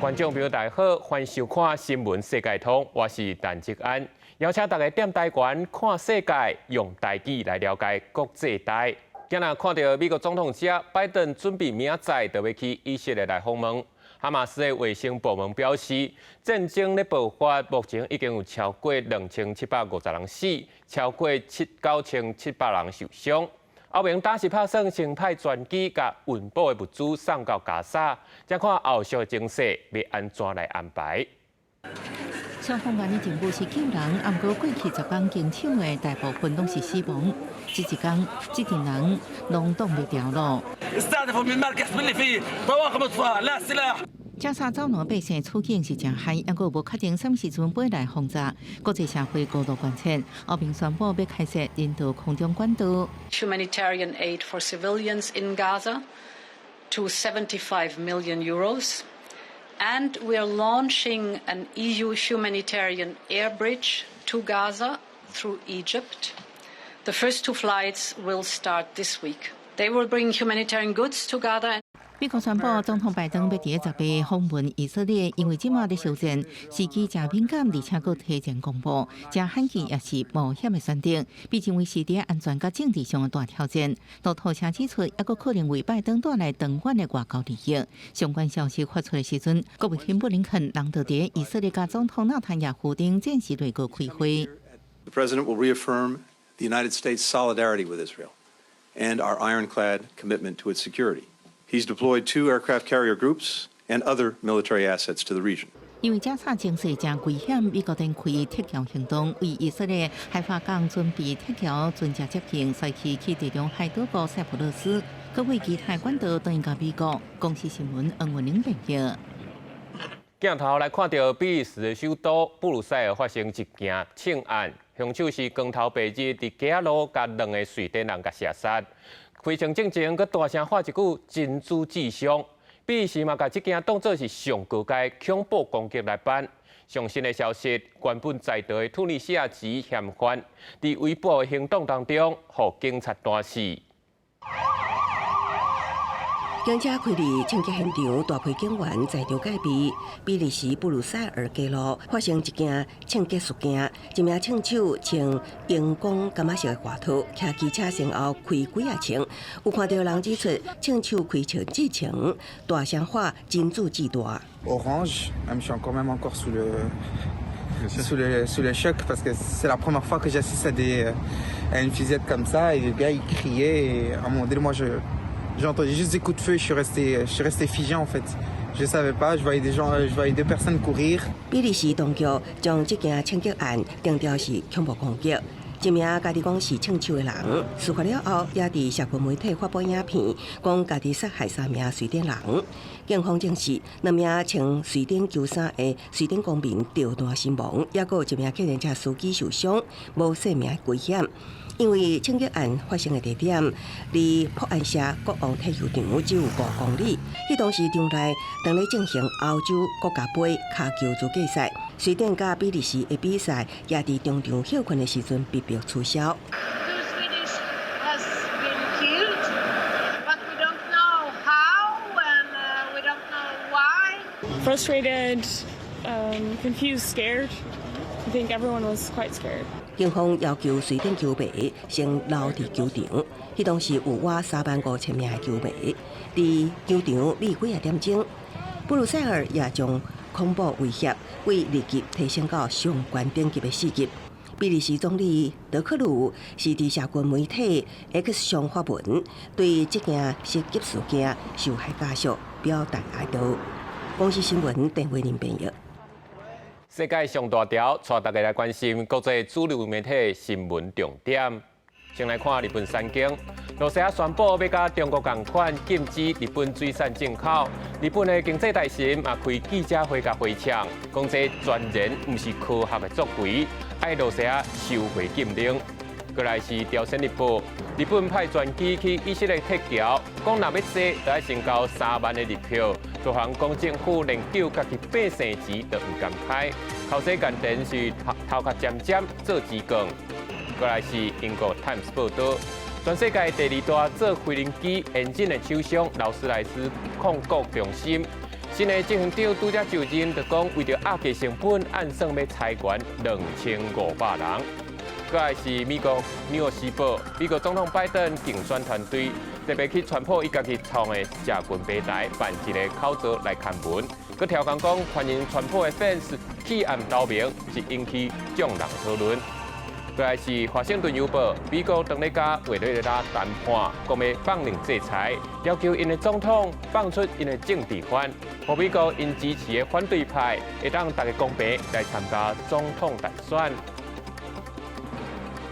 观众朋友大家好，欢迎收看新闻世界通，我是陈志安，邀请大家踮台湾看世界，用台语来了解国际大。今日看到美国总统拜登准备明仔就要去以色列来访问。哈马斯的卫生部门表示，战争咧爆发，目前已经有超过2750人死，超过9700人受伤。后面打是拍算先派专机甲运补的物资送到加沙，再看后续的情势要安怎来安排。双方案的情报是9人，不过过去10天经抢的大部分拢是死亡。这一天，这群人拢挡不条路。加沙走廊百姓处境是真歹，还阁无确定什么时阵飞来轰炸。国际社会高度关切，欧盟宣布要开设人道空中管道。Humanitarian aid for civilians in Gaza to 75 million euros, and we are launching an EU humanitarian air bridge to Gaza through Egypt. The first 2 flights will start this week. They will bring humanitarian goods to Gaza. 美国宣布，总统拜登要伫10月访问以色列，因为即马的修正时机真敏感，而且佫提前公布，真罕见也是冒险的选择，被认为是伫安全甲政治上的大挑战。路透社指出，还佫可能为拜登带来长远的外交利益。相关消息发出的时阵，国务卿布林肯人就伫以色列甲总统纳坦雅胡顶正式来个开会。The president will reaffirm the United States' solidarity with Israel and our ironclad commitment to its security. He's deployed 2 aircraft carrier groups and other military assets to the region. 因为加沙情势真危险，美国展开撤侨行动，为以色列海法港准备撤侨准假接近赛期去地中海岛国塞浦路斯，可为其他管道等于甲美国。公司新闻恩文玲报道。镜头来看到比利时的首都布鲁塞尔发生一件枪案，凶手是光头白日伫街仔路甲2个瑞典人甲射杀。开枪之前，佮大声喊一句“真主至上”，比利时嘛，甲这件当作是上高阶恐怖攻击来办。上新的消息，原本在逃的突尼西亚籍嫌犯，伫围捕的行动当中，互警察弹死。警车开入枪击现场，大批警员在场戒备。比利时布鲁塞尔街路发生一件枪击事件，一名枪手穿荧光橄榄色的外套，骑机车身后开几啊枪。有看到人指出，枪手开枪之前大声喊“真主至大”。Orange, je suis quand même encore sous le choc parce que c'est la première fois que j'assiste à une fusillade comme ça et les gars ils criaient et à un moment donné moi j'ai entendu juste des coups de feu, je suis resté figé en fait. Je savais pas, je voyais 2 personnes courir. 比利时当局将这件枪击案定调是恐怖攻击。一名家己讲是枪手的人，事发了后也伫社群媒体发布影片，讲家己杀害3名瑞典人。警方证实，2名穿瑞典球衫的瑞典公民着弹身亡，也有1名计程车司机受伤，无生命危险。因为枪击案发生的地点离普安社国王体育场只有5公里，迄当时场内正在进行欧洲国家杯卡球资格赛，瑞典甲比利时的比赛也伫中场休困的时阵被迫取消。Frustrated, confused, scared. I think everyone was quite scared. 警方要求瑞典球迷先留伫球场，迄当时有我35000名的球迷伫球场立几啊点钟。布鲁塞尔也将恐怖威胁为立即提升到上悬等级的4级。比利时总理德克鲁是伫社群媒体 X 上发文，对这件袭击事件受害家属表达哀悼。公司新闻陈慧玲编译。世界上大条，带大家来关心国际主流媒体新闻重点。先来看日本三经，罗西亚宣布要甲中国同款禁止日本水产进口。日本的经济大臣也开记者会甲回呛，讲这全然不是科学的作为，爱罗西亚收回禁令。过来是朝鲜日报，日本派专机去以色列撤侨，讲若要坐，就要先交3万的日票。驻韩国政府连救家己百姓钱都唔敢开，后生间电是头壳渐渐做支降。过来是英国 Times 报道，全世界第2大做飞行机引擎的厂商劳斯莱斯控股中心，新的执行长拄则就任，就讲为着压低成本，按算要裁员2500人。再来是美国《纽约时报》，美国总统拜登竞选团队特别去传播伊家己创的社群平台，办一个口罩来刊文。佮调侃讲，欢迎传播的 fans 弃暗投明，是引起众人讨论。再来是《华盛顿邮报》，美国当咧甲委内瑞拉谈判，讲要放任制裁，要求因的总统放出因的政治犯，互美国因支持的反对派会当大家公平来参加总统大选。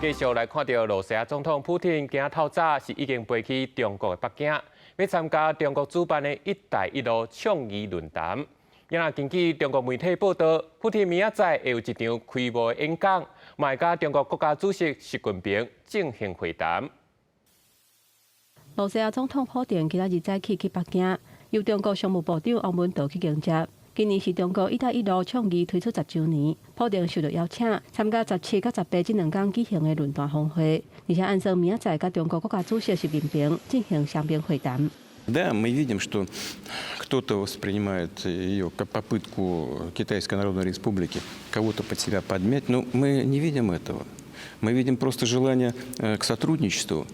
继续来看到罗西亚总统普丁，今仔透早是已经飞去中国的北京，要参加中国主办的“一带一路”倡议论坛。因若根据中国媒体报道，普丁明仔载会有一场开幕的演讲，嘛会甲中国国家主席习近平进行会谈。罗西亚总统普丁今仔日早起去北京，由中国商务部长王文涛去迎接。今年是中国“一带一路”倡议推出10周年，普丁受到邀请参加17到18这2天举行的论坛峰会，而且按算明仔载甲中国国家主席习近平进行双边会谈。Да, мы видим, что кто-то воспринимает ее как попытку Китайской Народной Республики кого-то под себя подмять, но мы не видим этого. Мы видим просто желание к сотрудничеству.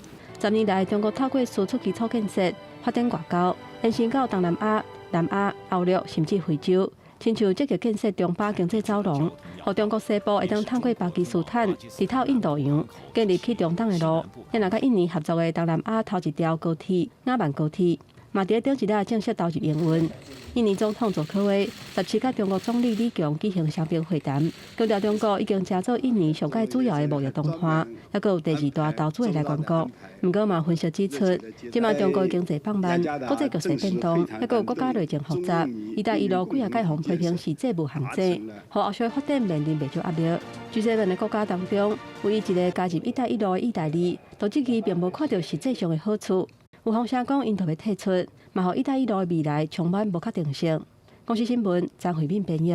10年来，中国透过输出基础建设、发展外交，延伸到东南亚、南亚、欧陆甚至非洲，亲像积极建设中巴经济走廊，让中国西部会当透过巴基斯坦、直透印度洋，建立去中东的路。也若甲印尼合作的东南亚头一条高铁雅万高铁，嘛伫顶一日正式投入营运。印尼总统佐科威17甲中国总理李强举行双边会谈，强调中国已经加做印尼上界主要的贸易同伴，还佫有第2大投资的来源国。不过嘛，分析指出，即卖中国经济放慢，国际局势变动，还佫有国家内政复杂，一带一路几啊届互批评是债务陷阱，互后续发展面临不少压力。G7的国家当中，唯一一个加入一带一路的意大利，到即期并无看到实际上的好处。有风声讲，因特别退出，嘛，互“一带一路”的未来充满无确定性。公司新闻张惠敏编译。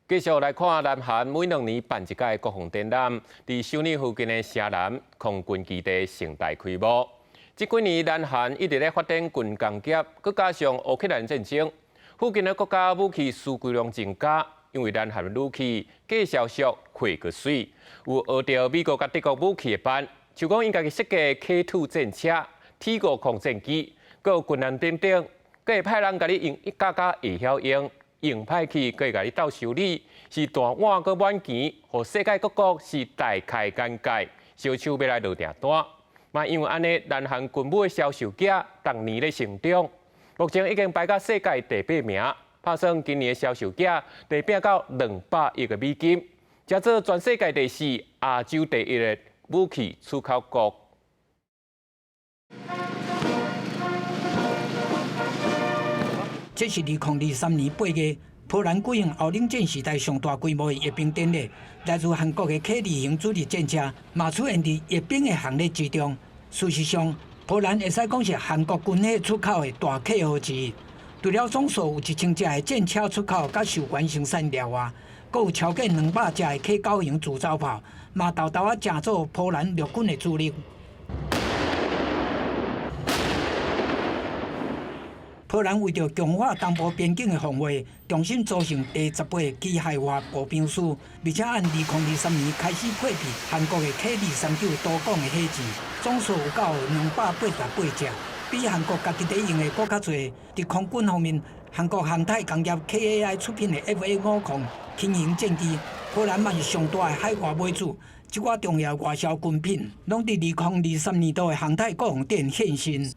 继续来看，南韩每2年办一届国防展览，伫首尔附近的城南空军基地盛大开幕。这几年，南韩一直咧发展军工业，佮加上乌克兰战争，附近的国家武器需求量增加，因为南韩武器计销数快过水，有学到美国甲德国武器的班，就讲因家己设计 K2 战车。T5空战机，佮有军舰等等，佮会派人甲你用一家家会晓用，用歹去佮会甲你斗修理，是大碗佮满钱，互世界各国是大开眼界，小手要来落订单。嘛，因为安尼，南韩军武的销售额逐年咧成长，目前已经排到世界第8名，打算今年的销售额得变到200亿个美金，加做全世界第4、亚洲第1的武器出口国。这是2023年8月，波兰举行后冷战时代上大规模的阅兵典礼。来自韩国的 K2型主力战车，嘛出现伫阅兵的行列之中。事实上，波兰会使讲是韩国军火出口的大客户之一。除了总数有1000架的战车出口甲受关生产了外，阁有超过200架的 K9型自走炮，嘛豆豆啊正做波兰陆军的主力。波兰为着强化东部边境的防卫，重新组成第18个机械化步兵师，并且按2023年开始配备韩国的 K239多管的火箭，总数有到288架，比韩国家己在用的搁较侪。伫空军方面，韩国航太工业 KAI 出品的 FA-50轻型战机，波兰嘛是上大的海外买主。这寡重要外销军品，拢伫2023年度的航太国防展现身。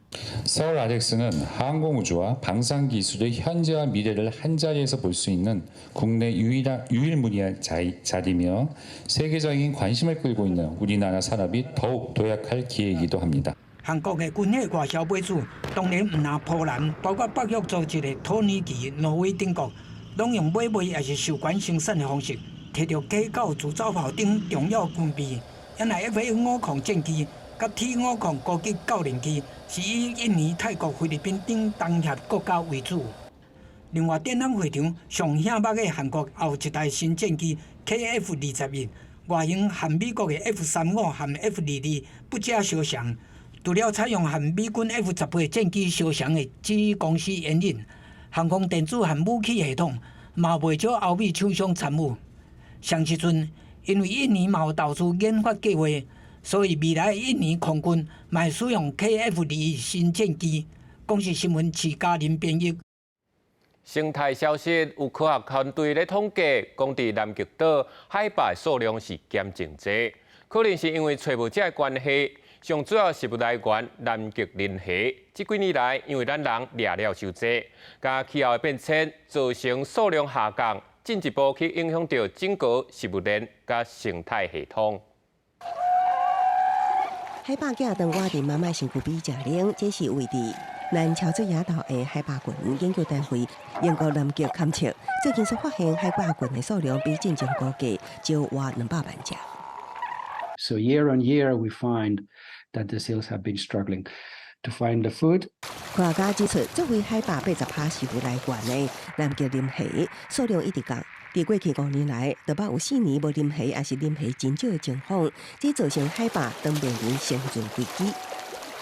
서울 아덱스는 항공우주와 방산기술의 현재와 미래를 한자리에서 볼 수 있는 국내 유일무이한 자리며 세계적인 관심을 끌고 있는 우리나라 산업이 더욱 도약할 기회이기도 합니다. 韩国的军火外销买主，当然唔拿波兰，包括北约组织的土耳其、挪威等国，拢用买卖也是收管生产的方式。摕到K9自走炮等重要军备，也乃 FA-50战机、甲 T50高级教练机，是以印尼、泰国、菲律宾等东协国家为主。另外，展览会场上显目的韩国后一代新战机 KF-21，外形和美国的 F-35和 F-22不假相像。除了采用和美军 F-18战机相像的子公司引领，航空电子和武器系统，嘛未少欧美厂商参与。上时阵，因为印尼嘛有投资研发计划，所以未来印尼空军嘛会使用 KF-21新战机。公视新闻徐嘉玲编译。生态消息，有科学团队咧统计，讲伫南极岛海拔数量是减真多，可能是因为吹雾者的关系。上主要食物来源南极磷虾，这几年来因为咱人掠了伤济，加气候的变迁，造成数量下降，进一步去影响到整个食物链甲生态系统。海拔架当我伫妈妈身躯比正冷，这是位伫南潮州野岛的海拔群研究单位英国南极勘测，最近所发现海拔群的数量比之前估计少约200万只。So year on year, we find that the seals have been struggling to find the food. 科学家指出，作为海拔80%食物来源的南极磷虾数量一直降。在过去5年来，就捌有4年无磷虾，也是磷虾真少的情况，这造成海拔当面临生存危机。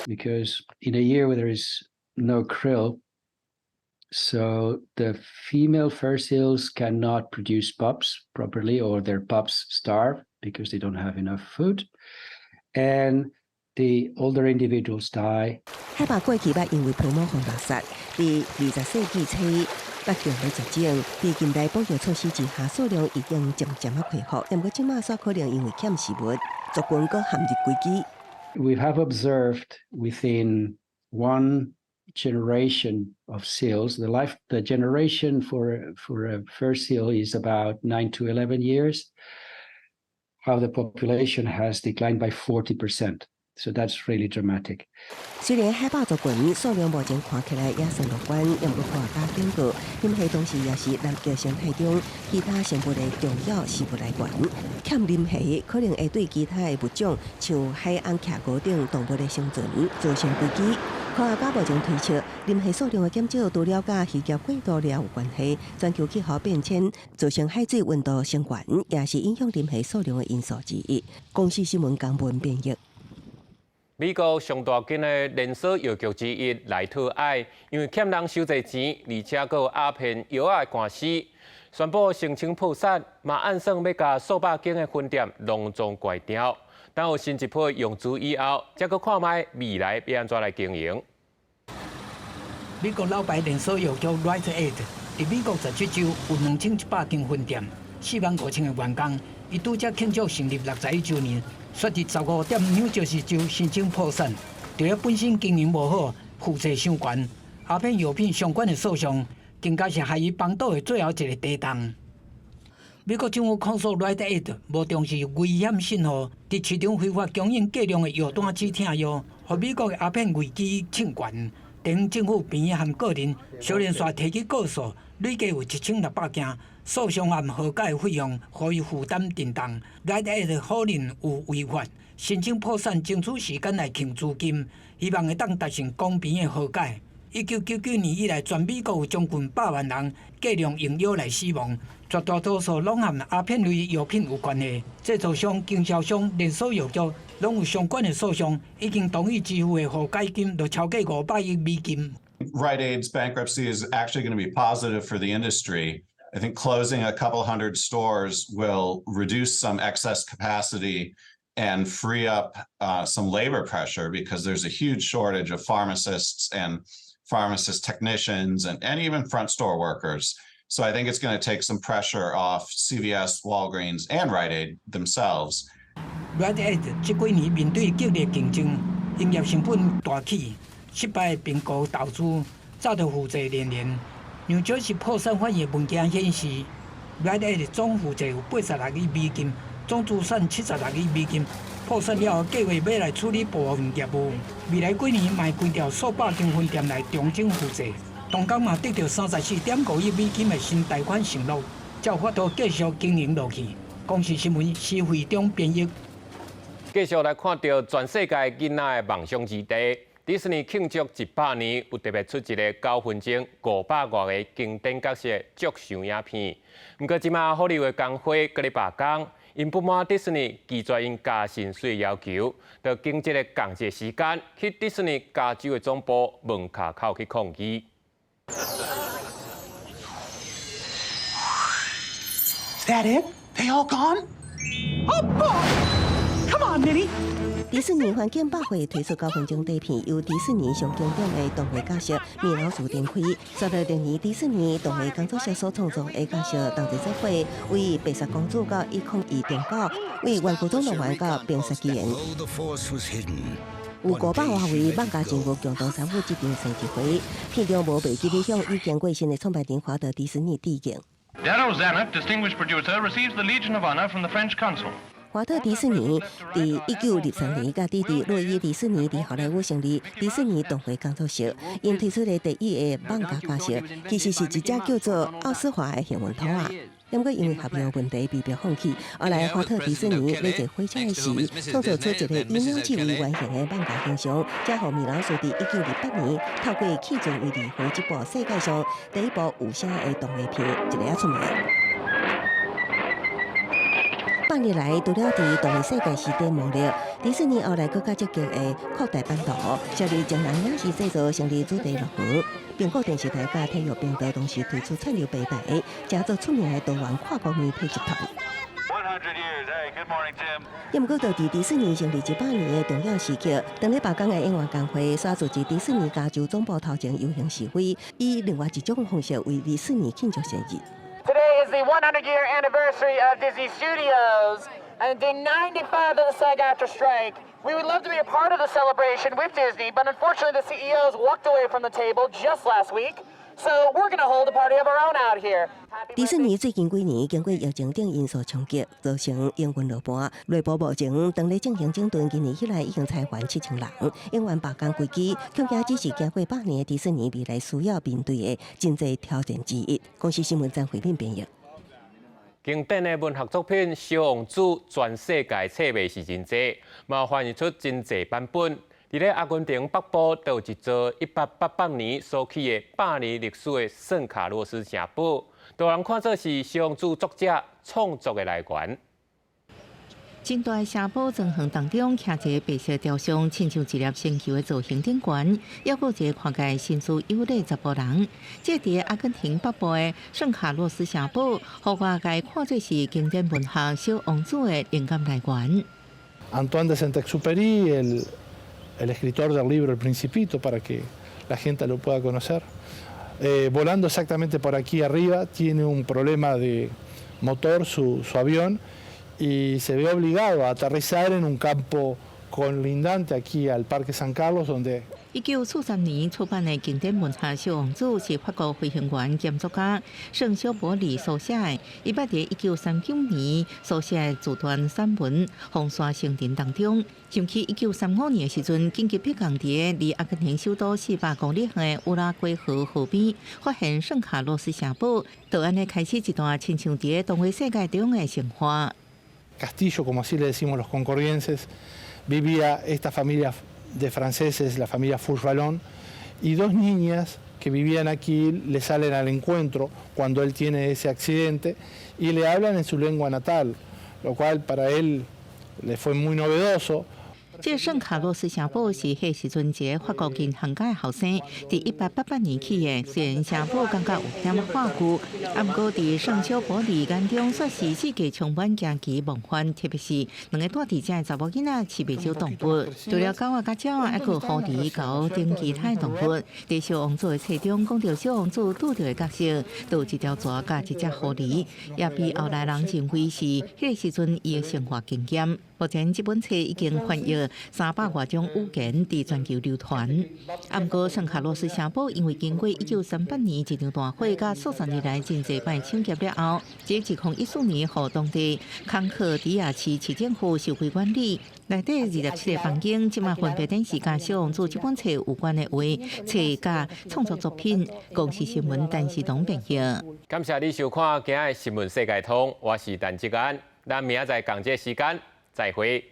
Because in a year where there is no krill, so the female fur seals cannot produce pups properly, or their pups starve because they don't have enough food, and the older individuals die. 海拔过去捌因为泡沫风落雪，在20世纪初北极要绝种，在近代保育措施之下，数量已经渐渐恢复。但过即马煞可能因为欠食物，族群搁陷入危机。We have observed within one generation of seals, the generation for a fur seal is about 9 to 11 years. How the population has declined by 40%. So that's really dramatic. 虽然海拔族群数量目前看起来也算乐观，但不科学家警告，磷虾同时也是南极生态中其他生物的重要食物来源。欠磷虾可能会对其他的物种，像海岸徛高等动物的生存造成危机。科学家目前推测，磷虾数量的减少，除了甲渔业过度掠有关系，全球气候变迁造成海水温度升高，也是影响磷虾数量的因素之一。公视新闻江文编译。美国上大间的连锁药局之一莱特爱，因为欠人收济钱，而且还有鸦片药仔的官司，宣布申请破产，嘛暗算要甲数百间的分店隆重关掉。等有新一批用资以后，才搁看卖未来要安怎来经营。美国老牌连锁药局 Rite Aid 伫美国17州有2100间分店，45000个员工，伊拄则庆祝成立61周年。率伫15点纽泽西州申请破产，除了本身经营无好，负债伤悬，鸦片药品相关的诉讼，更加是害伊崩倒的最后一个地档。美国政府控诉 Rite Aid 无重视危险信号，伫市场非法供应过量的药单止痛药，互美国的鸦片危机升悬。等政府边和个人小连续提起告诉，累计有1600件。诉讼案和解费用，可以负担震动。Rite Aid可能有违法，申请破产，争取时间来抢资金，希望会当达成公平的和解。1999年以来，全美国有将近100万人过量用药来死亡，绝大多数拢和鸦片类药品有关系。制造商、经销商、连锁药局拢有相关的诉讼，已经同意支付的和解金就超过500亿美金。Rite Aid's bankruptcy is actually going to be positive for the industry. I think closing a couple hundred stores will reduce some excess capacity and free up some labor pressure because there's a huge shortage of pharmacists and pharmacist technicians and even front store workers. So I think it's going to take some pressure off CVS, Walgreens, and Rite Aid themselves. Rite Aid 这几年面对激烈竞争，营业成本大起，失败的评估投资，早就负债连连。纽泽西破产法院文件显示 ，Rite Aid 总负债有86亿美金，总资产76亿美金。破产了后，计划要来处理部分业务。未来几年卖关掉数百间分店来重整负债。同港嘛得到34.5亿美金的新贷款承诺，才有法度继续经营落去。公视新闻施惠中编译。继续来看到全世界囡仔的梦想之地。迪士尼庆祝100年，有特别出一个9分钟、500多个经典角色足像影片。不过，即马好莱坞工会搁咧罢工，因不满迪士尼拒绝因加薪水要求，就经这个共济时间去迪士尼加州的总部门卡口去抗议。that it? They all gone? Oh boy! Come on, Minnie. 迪士尼环境百货推出9分钟短片，由迪士尼上经典的动画角色米老鼠展开，受到另一迪士尼动画工作室所创作的角色同齐作伙，为白雪公主到102中狗，为玩具总动员到冰雪奇缘。有500多位漫画人物共同参与这场升级会，片中无被记得向已经过身的创办人华特迪士尼致敬。Darryl Zanuck, distinguished producer, receives the Legion of Honor from the French consul. 华特迪士尼在1923年，甲弟弟路易迪士尼在好莱坞成立迪士尼动画工作室。因推出的第一个漫画角色，其实是一只叫做奥斯华的幸运兔仔。不过因为合约问题被迫放弃。后来华特迪士尼在坐火车的时，创造出一个以鸟智为原型的漫画形象，才让米老鼠在1928年透过《气质为离合》这部世界上第一部有声的动画片，一个出名。8年来，除了在动画世界时代幕僚，迪士尼后来更加积极的扩大版图，设立将人影视制作成立主题乐园，并国电视台甲体育频道同时推出串流平台，加做出名的多元跨国媒体集团。不过，就伫迪士尼成立100年的重要时刻，当日北港的演员工会刷组织迪士尼加州总部头前游行示威，以另外一种方式为迪士尼庆祝生日。Today is the 100-year anniversary of Disney Studios and day 95 of the SAG-AFTRA strike. We would love to be a part of the celebration with Disney, but unfortunately the CEOs walked away from the table just last week. So we're going to hold a party of our own out here. 迪士尼最近几年经过疫情等因素冲击，造成营运落盘。内部目前当咧进行整顿，今年以来已经裁员7000人，营运罢工危机，恐惊只是经过8年的迪士尼未来需要面对的经济挑战之一。公司新闻张慧敏编译。经典的文学作品《小王子》，全世界册卖是真济，嘛翻译出真济版本。伫咧阿根廷北部，就有一座1888年所起的100年历史的圣卡洛斯城堡，多人看作是《小王子》作者创作的来源。真大城堡装潢当中，徛一个白色雕像，亲像一粒星球的造型顶悬，还有一个看起来身姿优丽查甫人。这伫阿根廷北部的圣卡洛斯城堡，互外界看作是经典文学《小王子》的灵感来源。Antoine de Saint-Exupéry, el escritor del libro El Principito, para que la gente lo pueda conocer. Volando exactamente por aquí arriba, tiene un problema de motor su avión y se ve obligado a aterrizar en un campo colindante aquí al Parque San Carlos, donde 1943年出版的经典文学《小王子》是法国飞行员兼作家圣修伯里所写的。伊捌伫1939年所写的自传散文《风沙行人》当中，想起1935年的时阵，紧急迫降伫离阿根廷首都400公里远的乌拉圭河河边，发现圣卡洛斯城堡，就安尼开始一段亲像伫动画世界中的生活。Castillo, como así le decimos los concordienses, vivía esta familia de franceses, la familia Fourchalon, y 2 niñas que vivían aquí le salen al encuentro cuando él tiene ese accidente y le hablan en su lengua natal, lo cual para él le fue muy novedoso. 这圣卡洛斯城堡是迄时阵一个法国银行家的后生，伫1888年起的。虽然城堡感觉有点化旧，不过伫圣修伯里眼中，却是世界充满惊奇梦幻。特别是2个住伫遮的查某囡仔饲袂少动物，除了狗仔、甲鸟仔，还有狐狸、狗等其他动物。伫小王子的册中讲到小王子拄到的角色，都有一条蛇甲一只狐狸，也被后来人认为是迄个时阵伊的生活经验。目前这本册已经翻译300多种语言，伫全球流传。不过，圣卡洛斯城堡因为经过1938年一场大火，甲数十年来真济摆抢劫了后，即2014年互当地康克迪亚市市政府收回管理。内底27个房间，即马分别展示甲小王子这本册有关的话、册甲创作作品。公司新闻陈时东编译。感谢你收看今日新闻世界通，我是陈志安，咱明仔载同这时间再会。